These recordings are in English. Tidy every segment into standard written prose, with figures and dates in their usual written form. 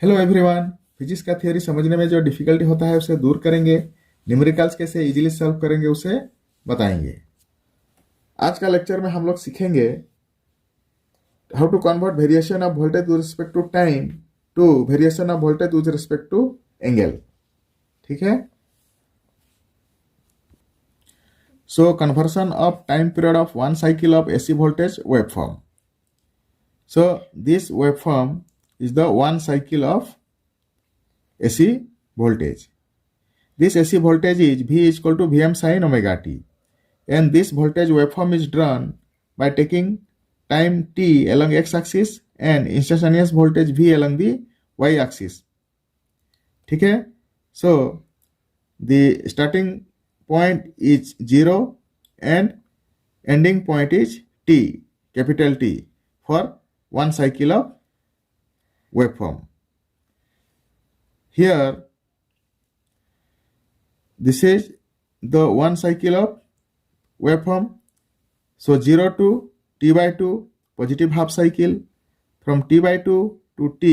Hello everyone. Physics का theory समझने में जो डिफिकल्टी होता है उसे दूर करेंगे, न्यूमेरिकल्स कैसे इजीली सॉल्व करेंगे उसे बताएंगे। आज का लेक्चर में हम लोग सीखेंगे how to convert variation of voltage with respect to time to variation of voltage with respect to angle. ठीक है। So conversion of time period of one cycle of AC voltage waveform. So this waveform is the one cycle of AC voltage. This AC voltage is V is equal to Vm sin omega t, and this voltage waveform is drawn by taking time t along x-axis and instantaneous voltage V along the y-axis. ठीक है। So the starting point is 0 and ending point is t, capital T, for one cycle of waveform. Here this is the one cycle of waveform. So 0 to t by 2 positive half cycle, from t by 2 to t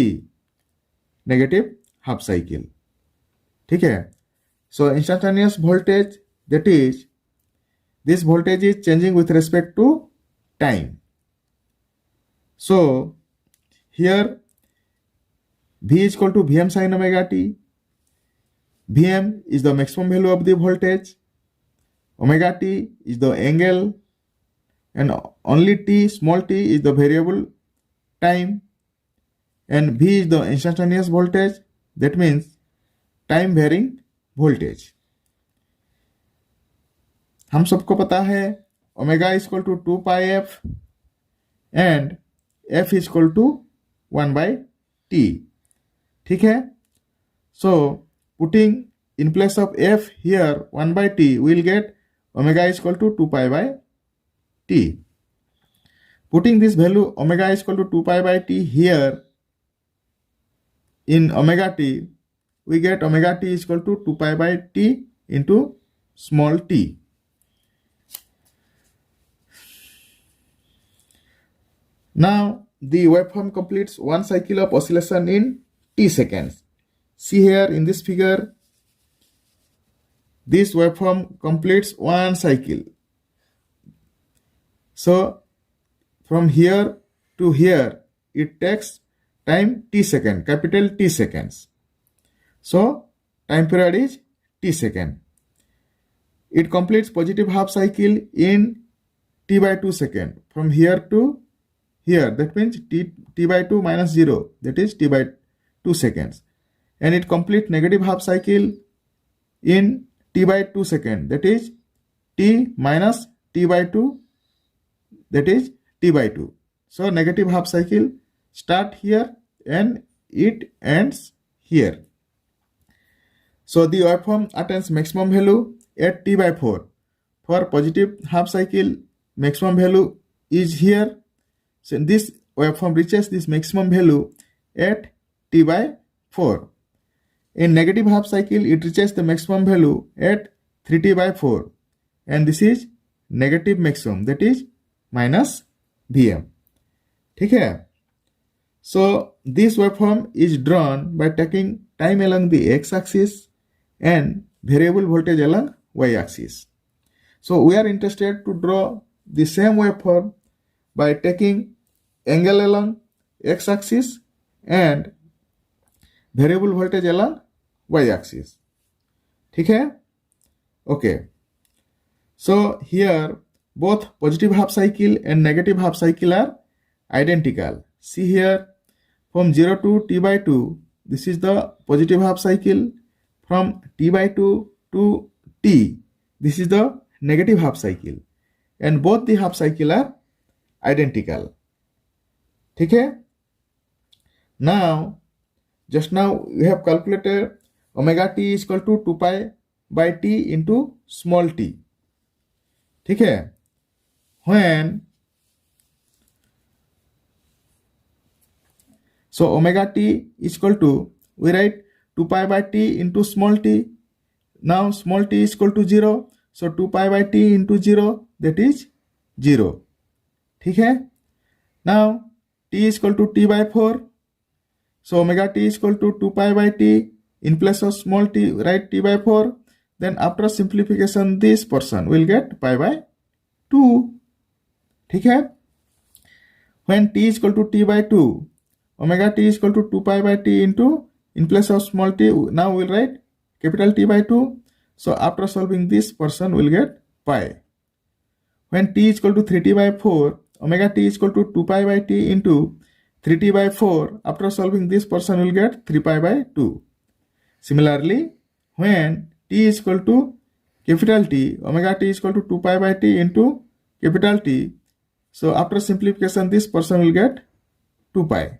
negative half cycle. ठीक है। So instantaneous voltage, that is this voltage is changing with respect to time. So here V is equal to Vm sin omega t. Vm is the maximum value of the voltage. Omega t is the angle, and only t, small t, is the variable time, and V is the instantaneous voltage. That means time varying voltage. हम सबको पता है omega is equal to 2 pi f and f is equal to 1 by t. ठीक है। So putting in place of f here 1 by t, we'll get omega is equal to 2 pi by t. Putting this value omega is equal to 2 pi by t here in omega t, we get omega t is equal to 2 pi by t into small t. Now the waveform completes one cycle of oscillation in t seconds. See here in this figure, this waveform completes one cycle. So from here to here it takes time t second, capital T seconds. So time period is t second. It completes positive half cycle in t by 2 second, from here to here. That means t by 2 minus 0, that is t by 2 seconds, and it complete negative half cycle in t by 2 second, that is t minus t by 2, that is t by 2. So negative half cycle start here and it ends here. So the waveform attains maximum value at t by 4. For positive half cycle, maximum value is here. So this waveform reaches this maximum value at t by 4. In negative half cycle, it reaches the maximum value at 3t by 4, and this is negative maximum, that is minus Vm. ठीक है। So this waveform is drawn by taking time along the x-axis and variable voltage along y-axis. So we are interested to draw the same waveform by taking angle along x-axis and variable voltage along y-axis. ठीक है। Okay. So here both positive half cycle and negative half cycle are identical. See here, from 0 to t by 2, this is the positive half cycle. From t by 2 to t, this is the negative half cycle, and both the half cycle are identical. ठीक है। Now just now we have calculated omega t is equal to 2 pi by t into small t. ठीक है। When so omega t is equal to, we write 2 pi by t into small t. Now small t is equal to 0, so 2 pi by t into 0, that is 0. ठीक है। Now t is equal to t by 4. So omega t is equal to 2 pi by t. In place of small t, write t by 4. Then after simplification, this portion will get pi by 2. ठीक है? When t is equal to t by 2, omega t is equal to 2 pi by t into, in place of small t, now we'll write capital T by 2. So after solving this portion, we'll get pi. When t is equal to 3t by 4, omega t is equal to 2 pi by t into 3t by 4. After solving this portion, we'll get 3 pi by 2. Similarly, when t is equal to capital T, omega t is equal to 2 pi by t into capital T. So after simplification, this portion will get 2 pi.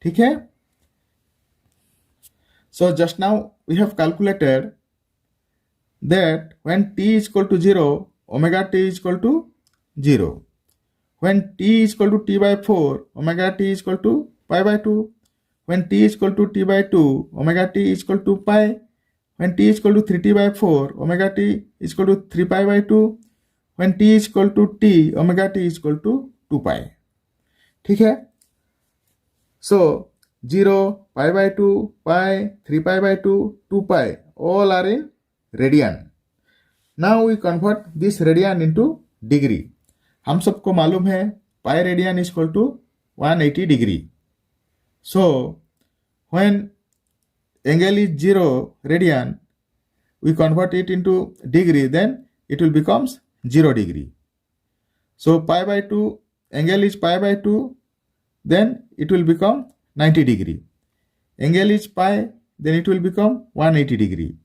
ठीक है? So just now we have calculated that when t is equal to 0, omega t is equal to 0. When t is equal to t by 4, omega t is equal to pi by 2. When t is equal to t by 2, omega t is equal to pi. When t is equal to 3t by 4, omega t is equal to 3 pi by 2. When t is equal to t, omega t is equal to 2 pi. ठीक है? So 0, pi by 2, pi, 3 pi by 2, 2 pi, all are in radian. Now we convert this radian into degree. हम सबको मालूम है pi radian is equal to 180 degree. So when angle is 0 radian, we convert it into degree, then it will becomes 0 degree. So pi by 2, angle is pi by 2, then it will become 90 degree. Angle is pi, then it will become 180 degree.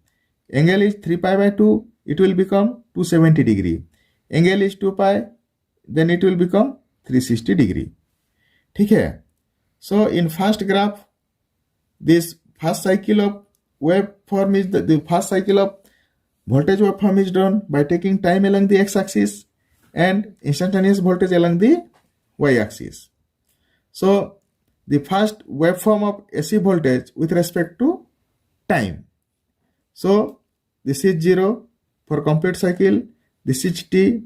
Angle is 3 pi by 2, it will become 270 degree. Angle is 2 pi, then it will become 360 degree. ठीक है? So in first graph, this first cycle of waveform is the first cycle of voltage waveform is drawn by taking time along the x-axis and instantaneous voltage along the y-axis. So the first waveform of AC voltage with respect to time. So this is 0 for complete cycle, this is t.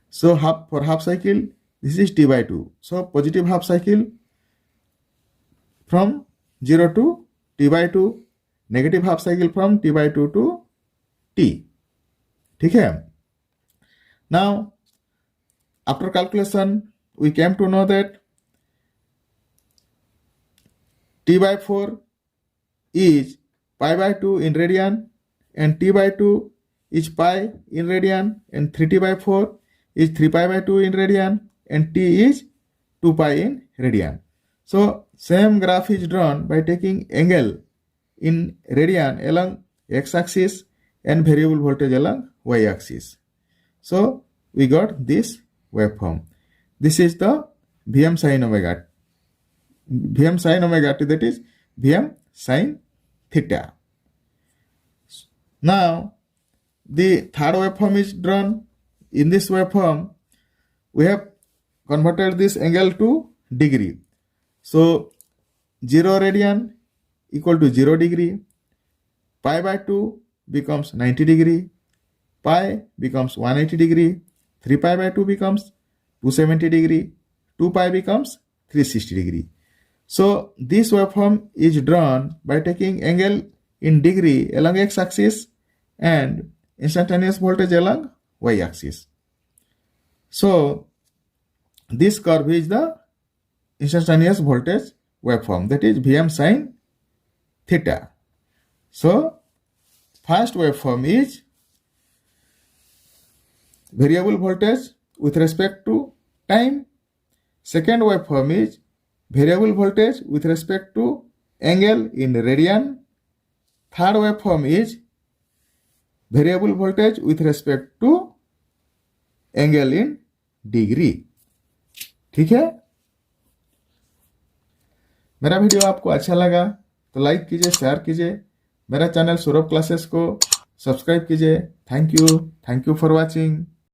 So for half cycle, this is t by 2. So positive half cycle from 0 to t by 2, negative half cycle from t by 2 to t. ठीक है? Now after calculation, we came to know that t by 4 is pi by 2 in radian, and t by 2 is pi in radian, and 3t by 4 is 3 pi by 2 in radian, and t is 2 pi in radian. So same graph is drawn by taking angle in radian along x-axis and variable voltage along y-axis. So we got this waveform. This is the Vm sin omega. Vm sin omega t, that is Vm sin theta. Now the third waveform is drawn. In this waveform, we have converted this angle to degree. So 0 radian equal to 0 degree. Pi by 2 becomes 90 degree. Pi becomes 180 degree. 3 pi by 2 becomes 270 degree. 2 pi becomes 360 degree. So this waveform is drawn by taking angle in degree along x-axis and instantaneous voltage along y-axis. So this curve is the instantaneous voltage waveform, that is Vm sin theta. So first waveform is variable voltage with respect to time. Second waveform is variable voltage with respect to angle in radian. Third waveform is variable voltage with respect to angle in degree. ठीक है? मेरा video आपको अच्छा लगा तो like कीजिए, share कीजिए। मेरा चैनल सौरभ क्लासेस को सब्सक्राइब कीजिए। Thank you for watching.